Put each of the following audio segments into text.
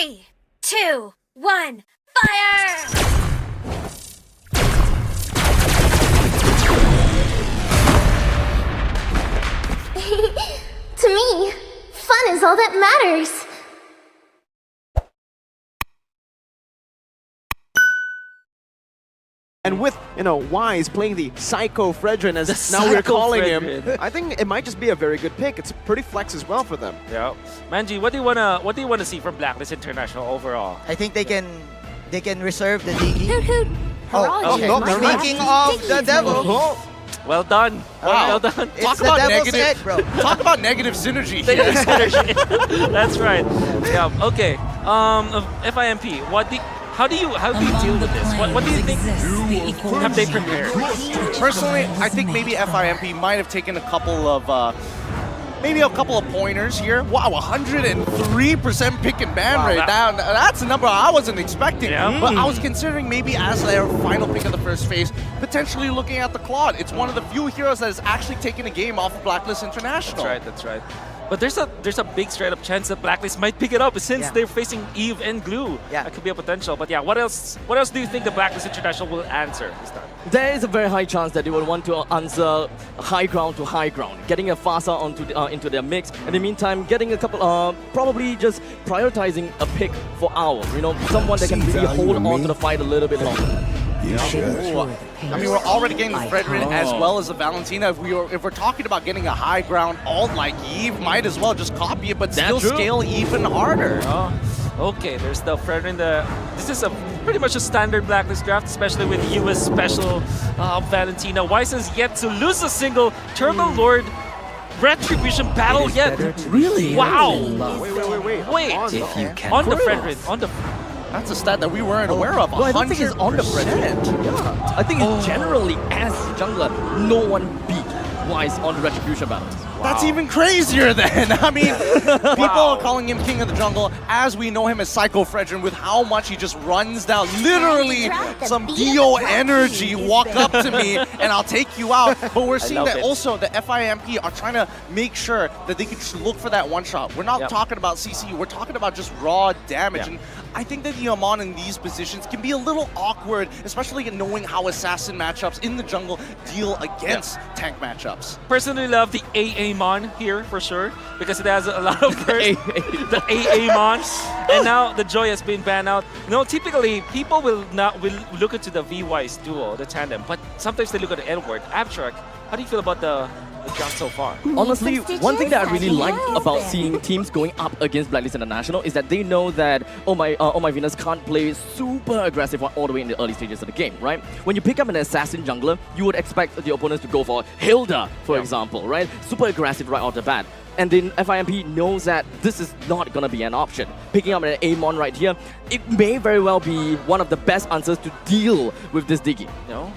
3, 2, 1, fire! To me, fun is all that matters. And with, Wise playing the Psycho Fredrin as The now we're Psycho calling Fredrin. him, I think it might just be a very good pick. It's pretty flex as well for them. Yeah. Manji, what do you wanna see from Blacklist International overall? I think they can reserve the DD. Hoot hoot! Oh, no, never mind. speaking of the devil, Well done. Wow. Well done. it's Talk the about devil's negative. egg, bro. Talk about negative synergy here. That's right. Yeah. Okay. FIMP. How do you deal with this? What do you think have they prepared? Personally, I think maybe FIMP might have taken a couple of pointers here. Wow, 103% pick and ban Wow, rate. That's a number I wasn't expecting. Yeah. But I was considering maybe as their final pick of the first phase, potentially looking at the Claude. It's one of the few heroes that has actually taken a game off of Blacklist International. That's right. But there's a big straight up chance that Blacklist might pick it up since they're facing Eve and Glue. Yeah. That could be a potential. But yeah, what else do you think the Blacklist International will answer this time? There is a very high chance that they will want to answer high ground to high ground, getting a Fasa into their mix. In the meantime, getting a couple, probably just prioritizing a pick for Owl. Someone that can really hold on to the fight a little bit longer. I mean, we're already getting the Fredrin as well as the Valentina. If we're talking about getting a high ground alt like Eve, might as well just copy it, but still scale even harder. Okay, there's the Fredrin. This is pretty much a standard Blacklist draft, especially with US special Valentina. Wise has yet to lose a single Turbo Lord Retribution battle yet. Really? Wow. Wait. On the Fredrin. On the. That's a stat that we weren't aware of. No, I don't think it's on the 100%. Fredrin. Yeah. I think it's generally, as jungler, no one beat Wise on the Retribution battles. That's even crazier then. I mean, people are calling him King of the Jungle as we know him as Psycho Fredrin with how much he just runs down. Literally, some Dio energy walk up to me and I'll take you out. But we're seeing that also the FIMP are trying to make sure that they can just look for that one shot. We're not talking about CC, we're talking about just raw damage. And I think that the Amon in these positions can be a little awkward, especially in knowing how assassin matchups in the jungle deal against tank matchups. Personally love the AA Mon here for sure because it has a lot of burst. The AA Mon, and now the Joy has been banned out. Typically people will look into the V-Wise duo, the tandem, but sometimes they look at the Edward. Abstract, how do you feel about the draft so far? Honestly, one thing that I really like about seeing teams going up against Blacklist International is that they know that Oh My Venus can't play super aggressive all the way in the early stages of the game, right? When you pick up an assassin jungler, you would expect the opponents to go for Hilda, for example, right? Super aggressive right off the bat. And then FIMP knows that this is not going to be an option. Picking up an Amon right here, it may very well be one of the best answers to deal with this Diggy. No?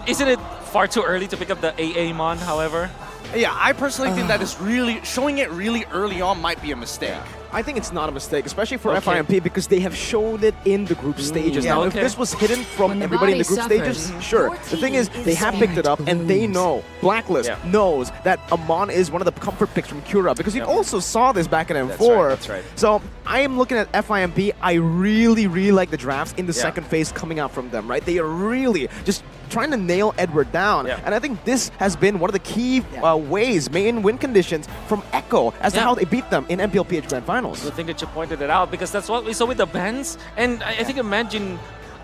Isn't it far too early to pick up the AA Mon, however? Yeah, I personally think that is really showing it really early on might be a mistake. I think it's not a mistake, especially for FIMP, because they have shown it in the group stages. Now, if this was hidden from everybody in the group stages, sure. The thing is, they have picked it up, and they know, Blacklist knows that Amon is one of the comfort picks from Cura, because you also saw this back in M4. That's right. So, I am looking at FIMP. I really, really like the drafts in the second phase coming out from them, right? They are really just trying to nail Edward down. And I think this has been one of the key ways, main win conditions from Echo as to how they beat them in MPLPH Grand Finals. Good thing that you pointed it out because that's what we saw with the bans. And I think imagine,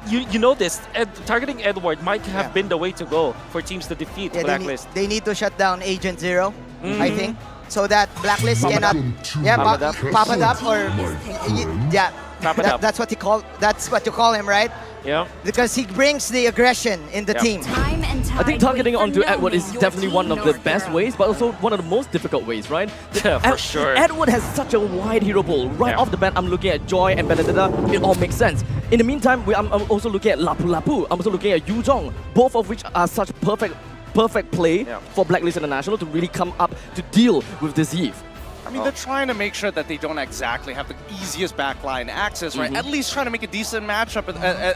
you know this, targeting Edward might have been the way to go for teams to defeat Blacklist. They need to shut down Agent Zero, I think, so that Blacklist cannot pop it up or that's what you call him, right? Yeah. Because he brings the aggression in the team. I think targeting onto Edward is definitely one of the best ways, but also one of the most difficult ways, right? Yeah, for sure. Edward has such a wide hero pool. Right off the bat, I'm looking at Joy and Benedetta. It all makes sense. In the meantime, I'm also looking at Lapu Lapu. I'm also looking at Yu Zhong, both of which are such perfect play for Blacklist International to really come up to deal with this Eve. I mean, they're trying to make sure that they don't exactly have the easiest backline access, right? At least trying to make a decent matchup.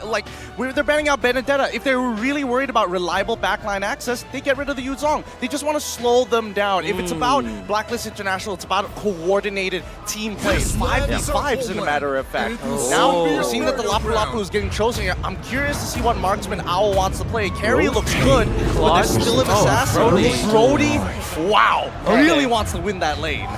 Like, they're banning out Benedetta. If they were really worried about reliable backline access, they get rid of the Yuzong. They just want to slow them down. If it's about Blacklist International, it's about coordinated team play. 5v5s, in a matter of fact. Now, we're seeing that the Lapu Lapu is getting chosen here. I'm curious to see what marksman Owl wants to play. Carry looks good, but there's still an assassin. Brody, wow, really wants to win that lane.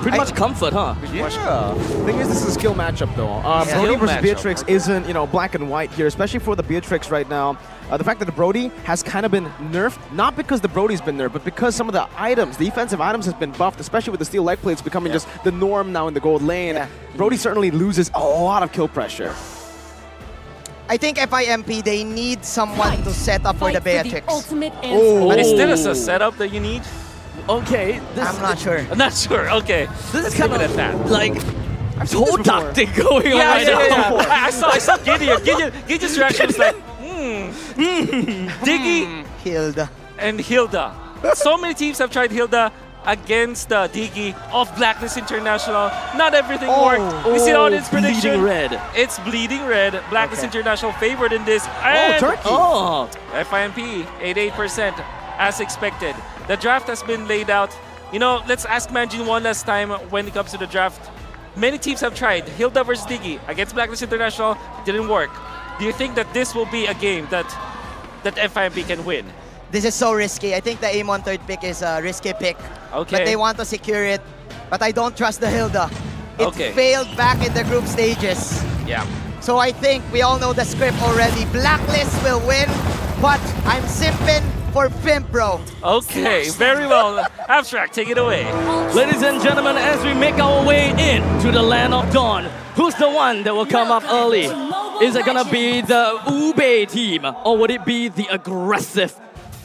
Pretty much comfort, huh? Yeah. The thing is, this is a skill matchup, though. Brody versus Beatrix isn't, black and white here, especially for the Beatrix right now. The fact that the Brody has kind of been nerfed, not because the Brody's been nerfed, but because some of the items, the defensive items has been buffed, especially with the steel leg plates becoming just the norm now in the gold lane. Brody certainly loses a lot of kill pressure. I think FIMP, they need someone to set up for the Beatrix. But is this a setup that you need? Okay. I'm not sure. I'm not sure. Okay. This is kind of like whole tactic going on Yeah, right yeah, now. yeah. I saw Gideon. Gideon's reaction was like, Diggy Hilda. and Hilda. So many teams have tried Hilda against Diggy of Blacklist International. Not everything worked. We see the audience prediction. Bleeding red. It's bleeding red. Blacklist International favored in this. And Turkey. FIMP, 88%, as expected. The draft has been laid out. Let's ask Manjin one last time when it comes to the draft. Many teams have tried. Hilda versus Diggy against Blacklist International. Didn't work. Do you think that this will be a game that FIMP can win? This is so risky. I think the aim on third pick is a risky pick. Okay. But they want to secure it. But I don't trust the Hilda. It failed back in the group stages. Yeah. So I think we all know the script already. Blacklist will win, but I'm simping for Fimp, bro. Okay, very well. Abstract, take it away. Ladies and gentlemen, as we make our way in to the land of dawn, who's the one that will come up early? Is it gonna be the Ube team, or would it be the aggressive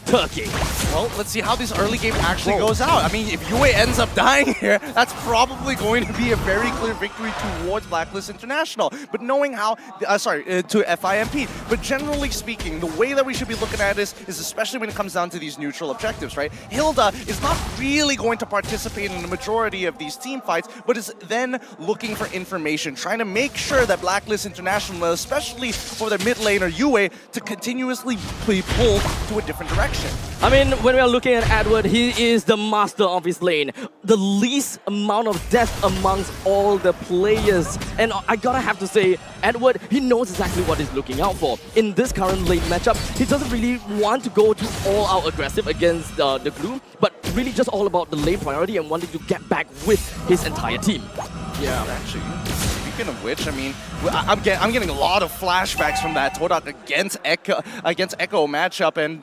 Turkey? Well, let's see how this early game actually goes out. I mean, if Yue ends up dying here, that's probably going to be a very clear victory towards Blacklist International. But knowing how, to FIMP. But generally speaking, the way that we should be looking at this is especially when it comes down to these neutral objectives, right? Hilda is not really going to participate in the majority of these team fights, but is then looking for information, trying to make sure that Blacklist International, especially for their mid laner Yue, to continuously be pulled to a different direction. I mean, when we are looking at Edward, he is the master of his lane. The least amount of death amongst all the players. And I gotta have to say, Edward, he knows exactly what he's looking out for. In this current lane matchup, he doesn't really want to go to all-out aggressive against the Glue, but really just all about the lane priority and wanting to get back with his entire team. Yeah, actually. Speaking of which, I mean, I'm getting a lot of flashbacks from that Todak against Echo matchup and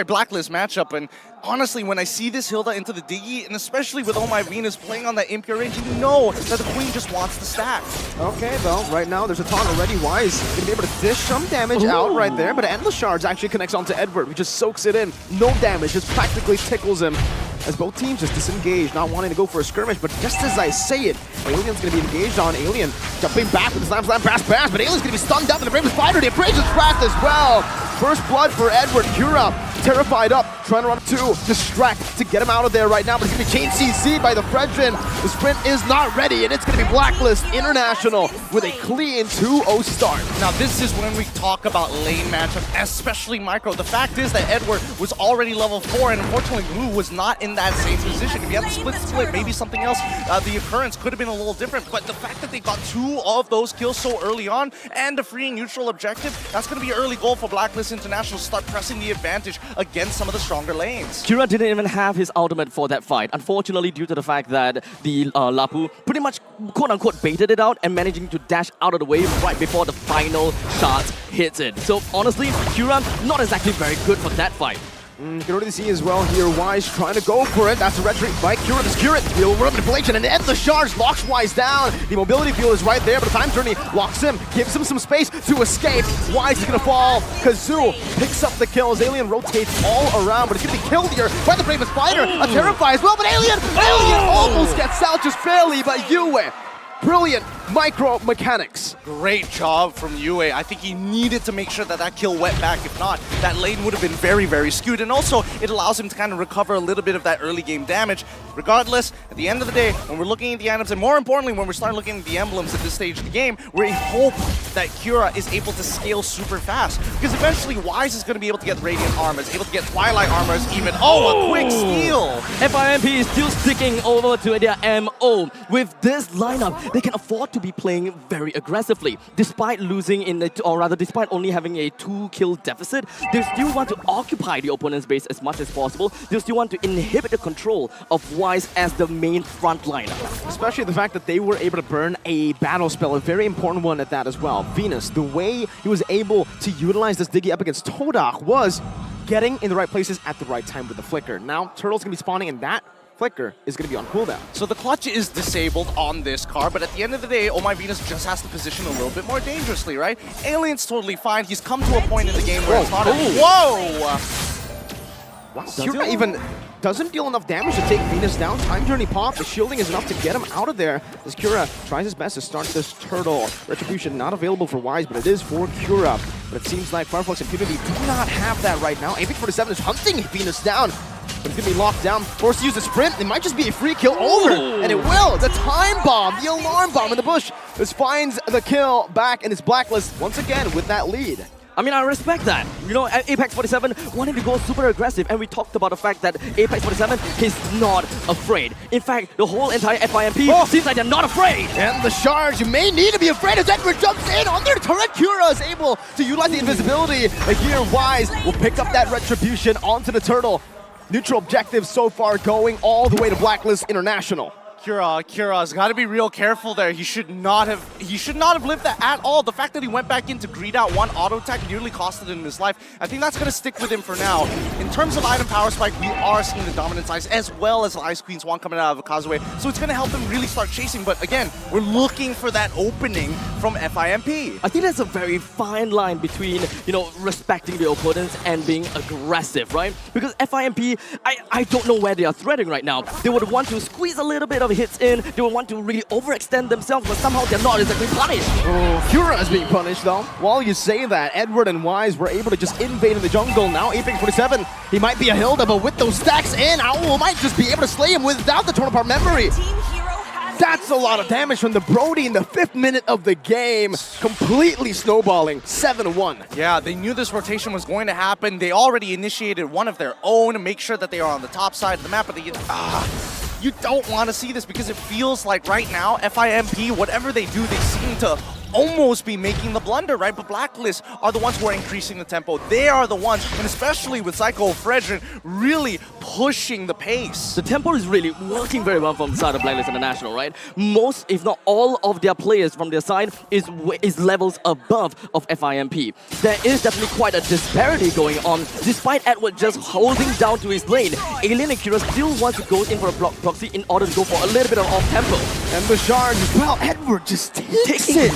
Blacklist matchup. And honestly, when I see this Hilda into the Diggy, and especially with Oh My Venus playing on that impure range, you know that the Queen just wants to stack. Okay, well, right now there's a taunt already. Wise gonna be able to dish some damage out right there, but Endless Shards actually connects onto Edward, who just soaks it in. No damage, just practically tickles him. As both teams just disengage, not wanting to go for a skirmish, but just as I say it, Alien's gonna be engaged on Alien, jumping back with the slam, bash, but Alien's gonna be stunned up in the Bravest Fighter, the Abrasion's cracked as well. First blood for Edward, Kura, terrified up, trying to run up to distract to get him out of there right now, but it's gonna be chain CC by the Fredrin. The sprint is not ready, and it's gonna be Blacklist International with a clean 2-0 start. Now this is when we talk about lane matchup, especially micro. The fact is that Edward was already level 4, and unfortunately Blue was not in that same position. If you had the split, maybe something else, the occurrence could have been a little different, but the fact that they got 2 of those kills so early on, and a free neutral objective, that's gonna be an early goal for Blacklist International to start pressing the advantage against some of the stronger lanes. Kira didn't even have his ultimate for that fight, unfortunately due to the fact that the Lapu pretty much quote-unquote baited it out and managing to dash out of the way right before the final shot hits it. So honestly, Kira not exactly very good for that fight. You can already see as well here, Wise trying to go for it. That's a red trick by Kura to secure it. He'll run manipulation and end the charge, locks Wise down. The mobility fuel is right there, but the time journey locks him, gives him some space to escape. Wise is gonna fall. Kazoo picks up the kills. Alien rotates all around, but he's gonna be killed here by the Bravest Fighter. A Terrify as well, but Alien almost gets out just barely, but Yue Brilliant micro mechanics. Great job from Yue. I think he needed to make sure that that kill went back. If not, that lane would have been very, very skewed. And also, it allows him to kind of recover a little bit of that early game damage. Regardless, at the end of the day, when we're looking at the items, and more importantly, when we start looking at the emblems at this stage of the game, we hope that Kira is able to scale super fast. Because eventually, Wise is going to be able to get Radiant Armors, able to get Twilight Armors even. Oh, a quick steal! FIMP is still sticking over to their MO. With this lineup, they can afford to be playing very aggressively. Despite losing in the, or rather despite only having a 2-kill deficit, they still want to occupy the opponent's base as much as possible. They still want to inhibit the control of Wise as the main frontliner. Especially the fact that they were able to burn a battle spell, a very important one at that as well. Venus, the way he was able to utilize this Diggy up against Todak was getting in the right places at the right time with the Flicker. Now, Turtle's going to be spawning in that Flicker is going to be on cooldown. So the clutch is disabled on this car, but at the end of the day, Oh My Venus just has to position a little bit more dangerously, right? Alien's totally fine. He's come to a point in the game where it's not Whoa! Wow, Kira even doesn't deal enough damage to take Venus down. Time Journey pop, the shielding is enough to get him out of there. As Kira tries his best to start this turtle. Retribution not available for Wise, but it is for Kira. But it seems like Fireflux and Impunity do not have that right now. MSC2023 is hunting Venus down. But it's going to be locked down, forced to use the sprint. It might just be a free kill over, and it will. The time bomb, the alarm bomb in the bush. This finds the kill back, and it's Blacklist once again with that lead. I mean, I respect that. You know, Apex47 wanted to go super aggressive, and we talked about the fact that Apex47 is not afraid. In fact, the whole entire FIMP seems like they're not afraid. And the charge, you may need to be afraid as Edward jumps in on their turret. Kira is able to utilize the invisibility. But here, Wise will pick up that retribution onto the turtle. Neutral objectives so far going all the way to Blacklist International. Kira's got to be real careful there. He should not have lived that at all. The fact that he went back in to greed out one auto attack nearly costed him his life. I think that's going to stick with him for now. In terms of item power spike, we are seeing the Dominance Ice as well as the Ice Queen Swan coming out of Kazuya. So it's going to help him really start chasing. But again, we're looking for that opening from FIMP. I think there's a very fine line between, you know, respecting the opponents and being aggressive, right? Because FIMP, I don't know where they are threading right now. They would want to squeeze a little bit of hits in, they would want to really overextend themselves, but somehow they're not exactly punished. Kira is being punished though. While you say that, Edward and Wise were able to just invade in the jungle. Now Apex47, he might be a Hilda, but with those stacks in, Owl might just be able to slay him without the torn apart memory. That's a lot of damage from the Brody in the 5th minute of the game. Completely snowballing, 7-1. Yeah, they knew this rotation was going to happen. They already initiated one of their own to make sure that they are on the top side of the map, but they you don't want to see this because it feels like right now, FIMP, whatever they do, they seem to almost be making the blunder, right? But Blacklist are the ones who are increasing the tempo. They are the ones, and especially with Psycho Fredrin, really pushing the pace. The tempo is really working very well from the side of Blacklist International, right? Most, if not all of their players from their side is levels above of FIMP. There is definitely quite a disparity going on. Despite Edward just holding down to his lane, Alien and Kira still want to go in for a block proxy in order to go for a little bit of off-tempo. And the charge as well, Edward just takes it.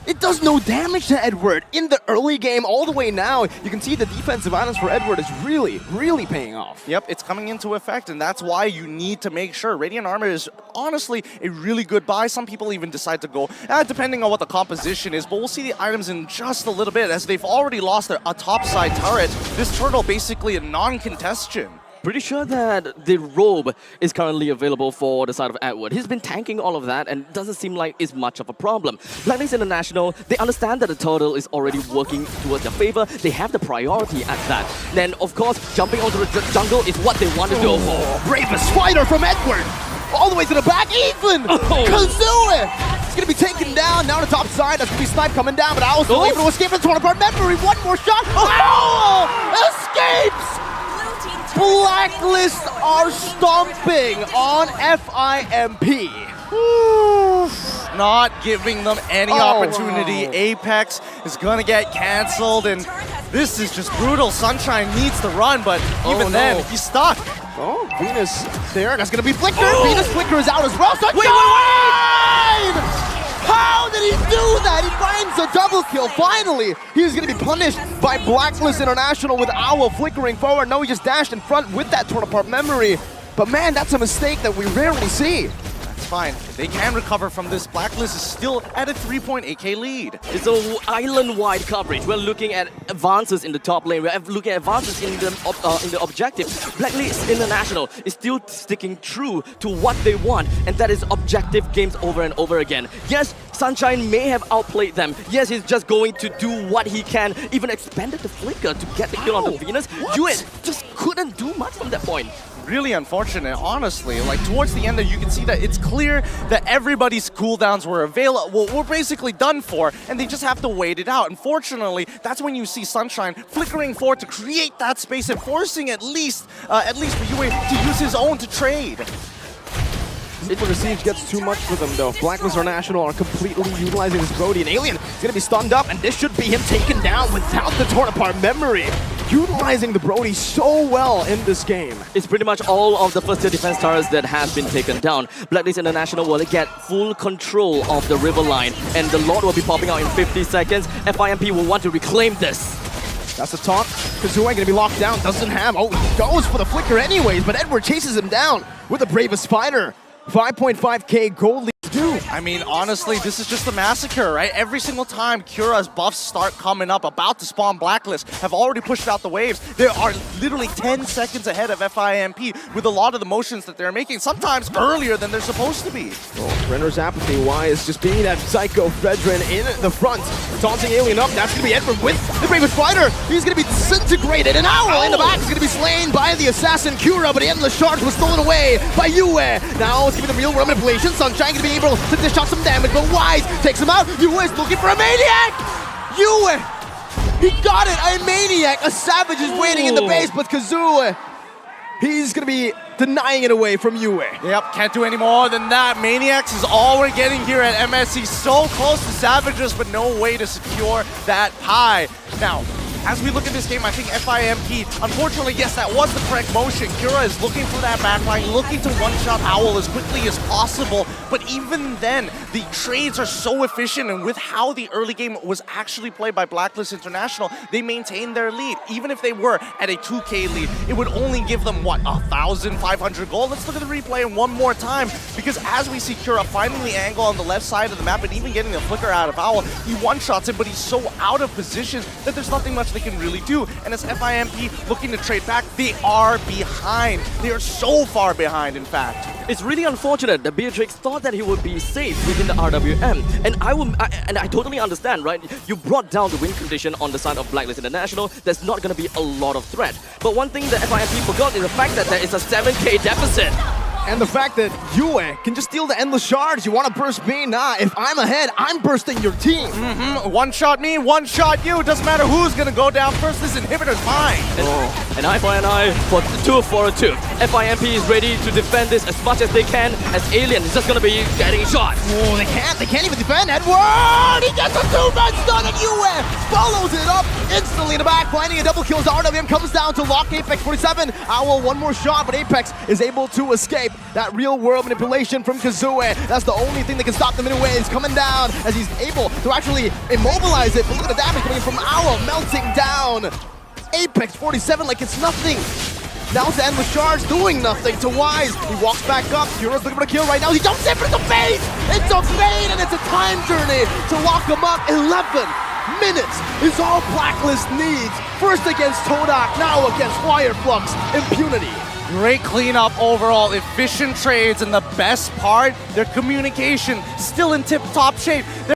It does no damage to Edward in the early game all the way now. You can see the defensive items for Edward is really, really paying off. Yep, it's coming into effect, and that's why you need to make sure. Radiant Armor is honestly a really good buy. Some people even decide to go, depending on what the composition is, but we'll see the items in just a little bit as they've already lost their topside turret. This turtle basically a non-contestion. Pretty sure that the robe is currently available for the side of Edward. He's been tanking all of that and doesn't seem like it's much of a problem. Blacklist International, they understand that the turtle is already working towards their favor. They have the priority at that. Then, of course, jumping onto the jungle is what they want to go for. Bravest fighter from Edward! All the way to the back, even! Kazuya! It's gonna be taken down, now on the top side. That's gonna be Snipe coming down, but Owl's still able to escape the torn apart memory. One more shot! Owl escapes! Blacklist are stomping on FIMP. Not giving them any opportunity. Wow. Apex is gonna get cancelled, and this is just brutal. Sunshine needs to run, but even then, he's stuck. Oh, Venus there. That's gonna be Flicker. Venus Flicker is out as well. Sunshine! Wait! How did he do that? He finds a double kill. Finally, he's going to be punished by Blacklist International with Owl flickering forward. No, he just dashed in front with that torn apart memory. But man, that's a mistake that we rarely see. fine. They can recover from this. Blacklist is still at a 3.8k lead. It's an island-wide coverage. We're looking at advances in the top lane. We're looking at advances in the objective. Blacklist International is still sticking true to what they want, and that is objective games over and over again. Yes, Sunshine may have outplayed them. Yes, he's just going to do what he can. Even expanded the flicker to get the kill on the Venus. Yue just couldn't do much from that point. Really unfortunate, honestly. Like, towards the end there, you can see that it's clear that everybody's cooldowns were were basically done for, and they just have to wait it out. Unfortunately, that's when you see Sunshine flickering forward to create that space and forcing at least for Yue to use his own to trade. Super the siege gets too much for them though. Blacklist International are completely utilizing this Brody, and Alien is going to be stunned up, and this should be him taken down without the torn apart memory. Utilizing the Brody so well in this game. It's pretty much all of the first-tier defense towers that has been taken down. Blacklist International will get full control of the river line, and the Lord will be popping out in 50 seconds. FIMP will want to reclaim this. That's a taunt. Kazooie going to be locked down. Doesn't have. Oh, he goes for the flicker anyways, but Edward chases him down with the bravest fighter. 5.5k gold lead. Dude, I mean, honestly, this is just a massacre, right? Every single time Cura's buffs start coming up, about to spawn Blacklist, have already pushed out the waves. They are literally 10 seconds ahead of FIMP with a lot of the motions that they're making, sometimes earlier than they're supposed to be. Oh, Renner's apathy, why is just being that Psycho Fredrin in the front. Taunting Alien up, that's going to be Edward with the bravest fighter. He's going to be disintegrated. An owl in the back is going to be slain by the assassin Cura, but the endless charge was stolen away by Yue. Now it's giving the real world manipulation. Sunshine going to be able to dish out some damage, but Wise takes him out. Yue is looking for a maniac! Yue! He got it! A maniac! A savage is waiting in the base, but Kazooie, he's gonna be denying it away from Yue. Yep, can't do any more than that. Maniacs is all we're getting here at MSC. So close to Savages, but no way to secure that pie. Now, as we look at this game, I think FIMP, unfortunately, yes, that was the correct motion. Cura is looking for that backline, looking to one-shot Owl as quickly as possible. But even then, the trades are so efficient, and with how the early game was actually played by Blacklist International, they maintained their lead. Even if they were at a 2k lead, it would only give them, what, 1,500 gold? Let's look at the replay one more time, because as we see Cura finding the angle on the left side of the map and even getting the flicker out of Owl, he one-shots him, but he's so out of position that there's nothing much they can really do. And as FIMP looking to trade back, they are behind. They are so far behind, in fact. It's really unfortunate that Beatrix thought that he would be safe within the RWM. And I totally understand, right? You brought down the win condition on the side of Blacklist International. There's not going to be a lot of threat. But one thing that FIMP forgot is the fact that there is a 7k deficit. And the fact that Yue can just steal the endless shards. You want to burst me? Nah, if I'm ahead, I'm bursting your team. One shot me, one shot you. Doesn't matter who's going to go down first. This inhibitor's mine. An eye for an eye for 2 for a 2. FIMP is ready to defend this as much as they can, as Alien is just going to be getting shot. Oh, they can't even defend. Edward! He gets a 2-man stun, and Yue follows it up instantly in the back, finding a double kill as RWM comes down to lock Apex 47. Owl, one more shot, but Apex is able to escape. That real world manipulation from Kazooie. That's the only thing that can stop them in a way. He's coming down as he's able to actually immobilize it. But look at the damage coming in from Owl, melting down. Apex 47 like it's nothing. Now it's the endless charge, doing nothing to Wise. He walks back up. Cura's looking for a kill right now. He jumps in, but it's a fade! It's a fade, and it's a time journey to lock him up. 11 minutes is all Blacklist needs. First against Todak, now against Wireflux. Impunity. Great cleanup overall, efficient trades, and the best part, their communication still in tip-top shape.